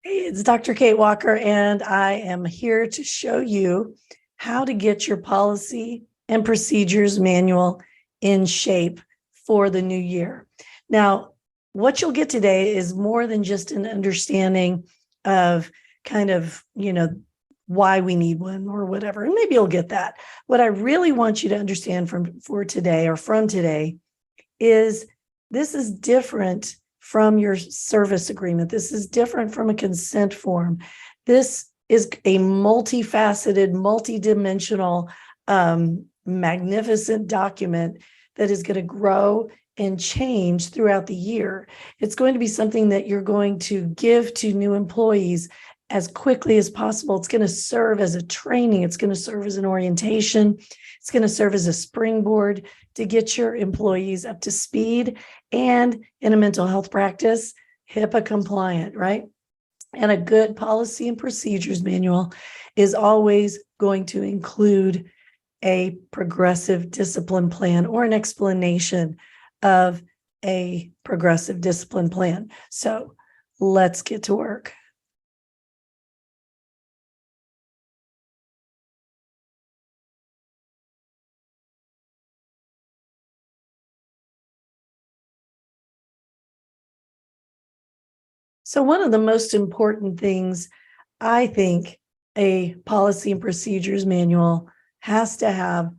Hey, it's Dr. Kate Walker, and I am here to show you how to get your policy and procedures manual in shape for the new year. Now, what you'll get today is more than just an understanding of why we need one or whatever, and maybe you'll get that. What I really want you to understand from today is this is different from your service agreement. This is different from a consent form. This is a multifaceted, multidimensional, magnificent document that is going to grow and change throughout the year. It's going to be something that you're going to give to new employees as quickly as possible. It's going to serve as a training. It's going to serve as an orientation. It's going to serve as a springboard to get your employees up to speed and in a mental health practice, HIPAA compliant, right? And a good policy and procedures manual is always going to include a progressive discipline plan or an explanation of a progressive discipline plan. So let's get to work. So one of the most important things I think a policy and procedures manual has to have,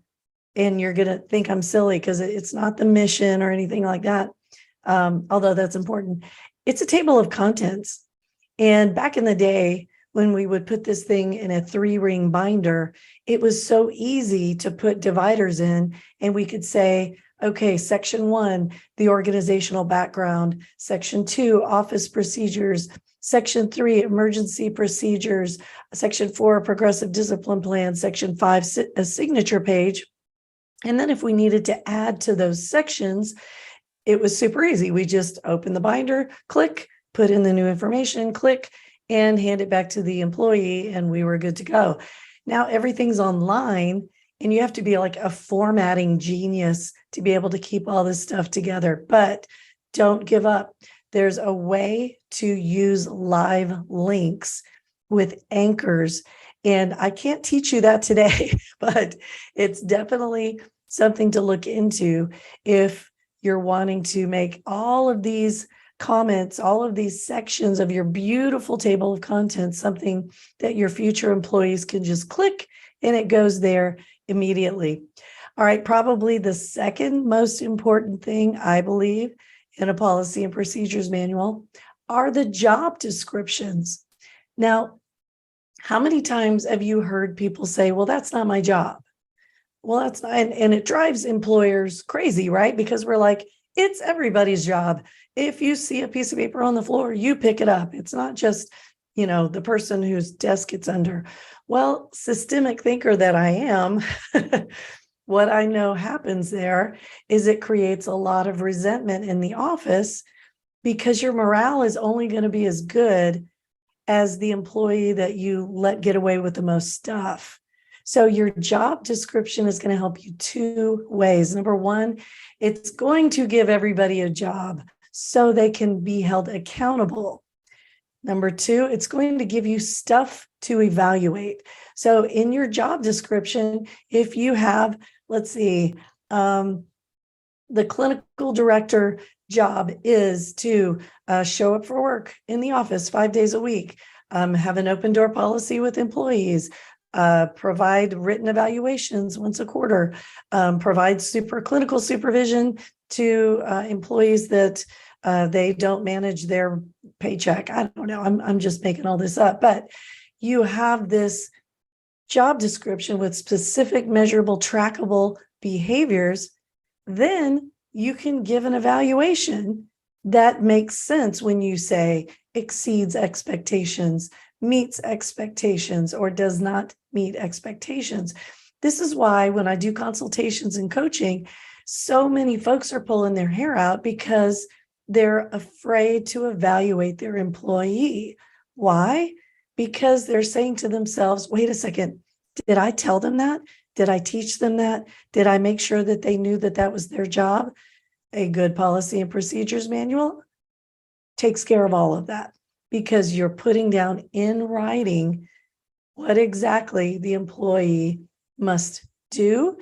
and you're going to think I'm silly because it's not the mission or anything like that, although that's important. It's a table of contents. And back in the day, when we would put this thing in a 3-ring binder, it was so easy to put dividers in, and we could say, okay, section 1, the organizational background, section 2, office procedures, section 3, emergency procedures, section 4, progressive discipline plan, section 5, a signature page. And then if we needed to add to those sections, it was super easy. We just open the binder, click, put in the new information, click, and hand it back to the employee, and we were good to go. Now everything's online, and you have to be like a formatting genius to be able to keep all this stuff together. But don't give up. There's a way to use live links with anchors. And I can't teach you that today, but it's definitely something to look into if you're wanting to make all of these comments, all of these sections of your beautiful table of contents, something that your future employees can just click and it goes there immediately. All right, probably the second most important thing, I believe, in a policy and procedures manual are the job descriptions. Now, how many times have you heard people say, well, that's not my job? Well, that's not, and it drives employers crazy, right? Because we're like, it's everybody's job. If you see a piece of paper on the floor, you pick it up. It's not just, the person whose desk it's under. Well, systemic thinker that I am, what I know happens there is it creates a lot of resentment in the office because your morale is only going to be as good as the employee that you let get away with the most stuff. So your job description is going to help you 2 ways. Number 1, it's going to give everybody a job so they can be held accountable. Number 2, it's going to give you stuff to evaluate. So in your job description, if you have, let's see, the clinical director job is to show up for work in the office 5 days a week, have an open door policy with employees, provide written evaluations once a quarter, provide clinical supervision to employees that they don't manage their paycheck. I don't know. I'm just making all this up, but you have this job description with specific, measurable, trackable behaviors. Then you can give an evaluation that makes sense when you say exceeds expectations, meets expectations, or does not meet expectations. This is why when I do consultations and coaching, so many folks are pulling their hair out because they're afraid to evaluate their employee. Why? Because they're saying to themselves, wait a second, did I tell them that? Did I teach them that? Did I make sure that they knew that that was their job? A good policy and procedures manual takes care of all of that. because you're putting down in writing what exactly the employee must do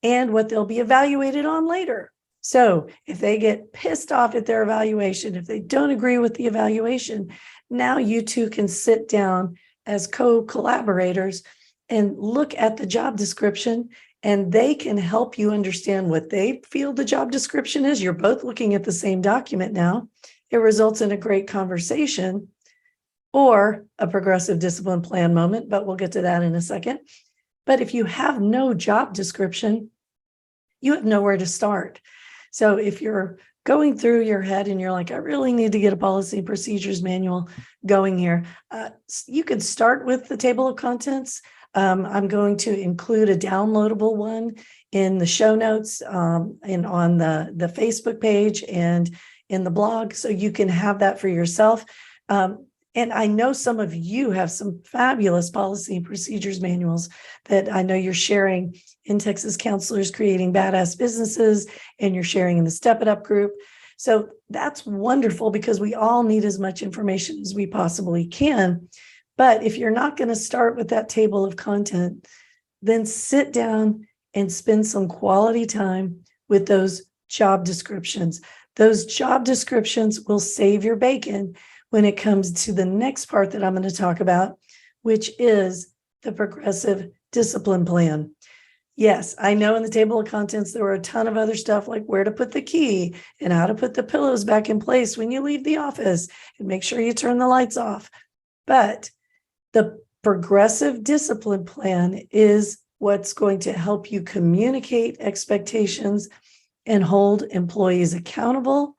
and what they'll be evaluated on later. So if they get pissed off at their evaluation, if they don't agree with the evaluation, now you two can sit down as co-collaborators and look at the job description, and they can help you understand what they feel the job description is. You're both looking at the same document now. It results in a great conversation or a progressive discipline plan moment, but we'll get to that in a second. But if you have no job description, you have nowhere to start. So if you're going through your head and you're like, I really need to get a policy and procedures manual going here, you could start with the table of contents. I'm going to include a downloadable one in the show notes and on the Facebook page and in the blog, so you can have that for yourself. And I know some of you have some fabulous policy and procedures manuals that I know you're sharing in Texas Counselors Creating Badass Businesses, and you're sharing in the Step It Up group. So that's wonderful, because we all need as much information as we possibly can. But if you're not going to start with that table of content, then sit down and spend some quality time with those job descriptions. Those job descriptions will save your bacon when it comes to the next part that I'm going to talk about, which is the progressive discipline plan. Yes, I know in the table of contents, there were a ton of other stuff like where to put the key and how to put the pillows back in place when you leave the office and make sure you turn the lights off. But the progressive discipline plan is what's going to help you communicate expectations and hold employees accountable,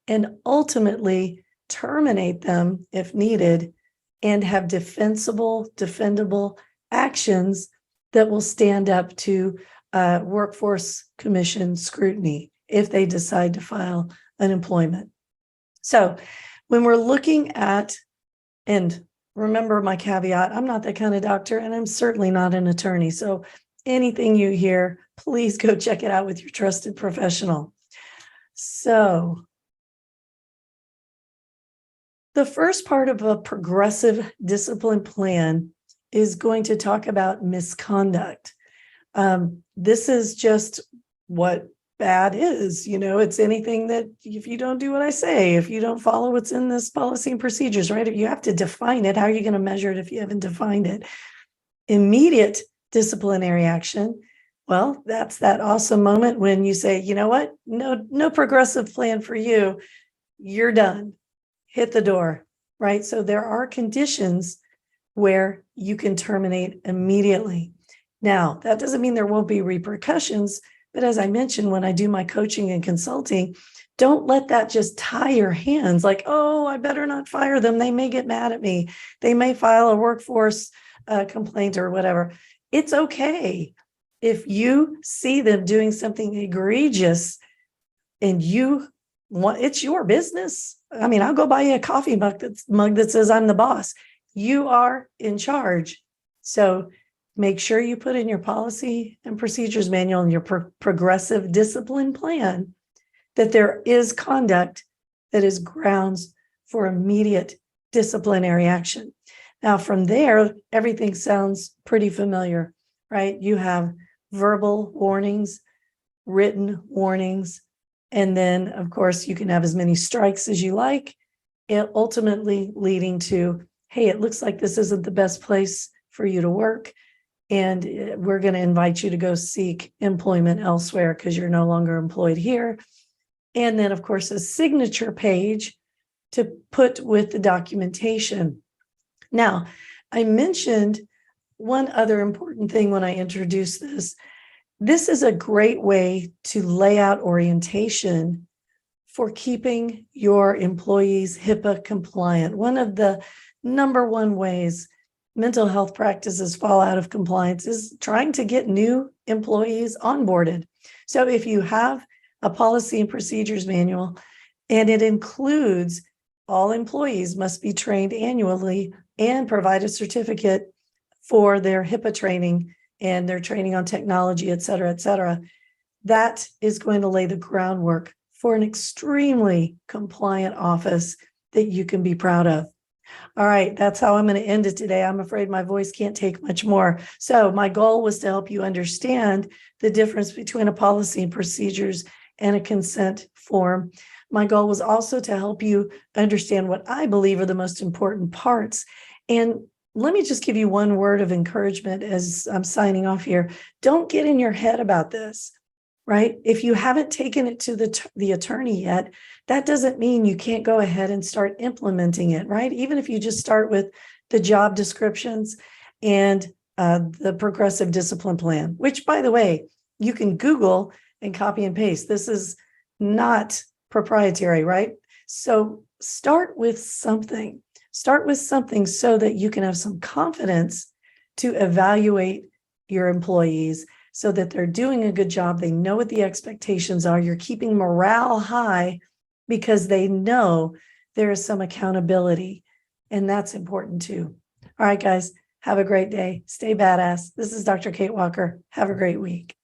and ultimately terminate them if needed, and have defendable actions that will stand up to workforce commission scrutiny if they decide to file unemployment. So when we're looking at, and remember my caveat, I'm not that kind of doctor, and I'm certainly not an attorney. So anything you hear, please go check it out with your trusted professional. So the first part of a progressive discipline plan is going to talk about misconduct. This is just what bad is. It's anything that if you don't do what I say, if you don't follow what's in this policy and procedures, right? If you have to define it, how are you going to measure it if you haven't defined it? Immediate disciplinary action. Well, that's that awesome moment when you say, you know what? No progressive plan for you. You're done. Hit the door, right? So there are conditions where you can terminate immediately. Now, that doesn't mean there won't be repercussions, but as I mentioned, when I do my coaching and consulting, don't let that just tie your hands like, oh, I better not fire them. They may get mad at me. They may file a workforce complaint or whatever. It's okay. If you see them doing something egregious and it's your business. I mean, I'll go buy you a coffee mug that says I'm the boss. You are in charge. So make sure you put in your policy and procedures manual and your progressive discipline plan that there is conduct that is grounds for immediate disciplinary action. Now, from there, everything sounds pretty familiar, right? You have verbal warnings, written warnings, and then, of course, you can have as many strikes as you like, and ultimately leading to, hey, it looks like this isn't the best place for you to work, and we're going to invite you to go seek employment elsewhere because you're no longer employed here. And then, of course, a signature page to put with the documentation. Now, I mentioned one other important thing when I introduced this. This is a great way to lay out orientation for keeping your employees HIPAA compliant. One of the number one ways mental health practices fall out of compliance is trying to get new employees onboarded. So if you have a policy and procedures manual, and it includes all employees must be trained annually and provide a certificate for their HIPAA training and their training on technology, et cetera, that is going to lay the groundwork for an extremely compliant office that you can be proud of. All right, that's how I'm going to end it today. I'm afraid my voice can't take much more. So my goal was to help you understand the difference between a policy and procedures and a consent form. My goal was also to help you understand what I believe are the most important parts. And let me just give you one word of encouragement as I'm signing off here. Don't get in your head about this, right? If you haven't taken it to the attorney yet, that doesn't mean you can't go ahead and start implementing it, right? Even if you just start with the job descriptions and the progressive discipline plan, which, by the way, you can Google and copy and paste. This is not proprietary, right? So start with something. Start with something so that you can have some confidence to evaluate your employees so that they're doing a good job. They know what the expectations are. You're keeping morale high because they know there is some accountability, and that's important too. All right, guys, have a great day. Stay badass. This is Dr. Kate Walker. Have a great week.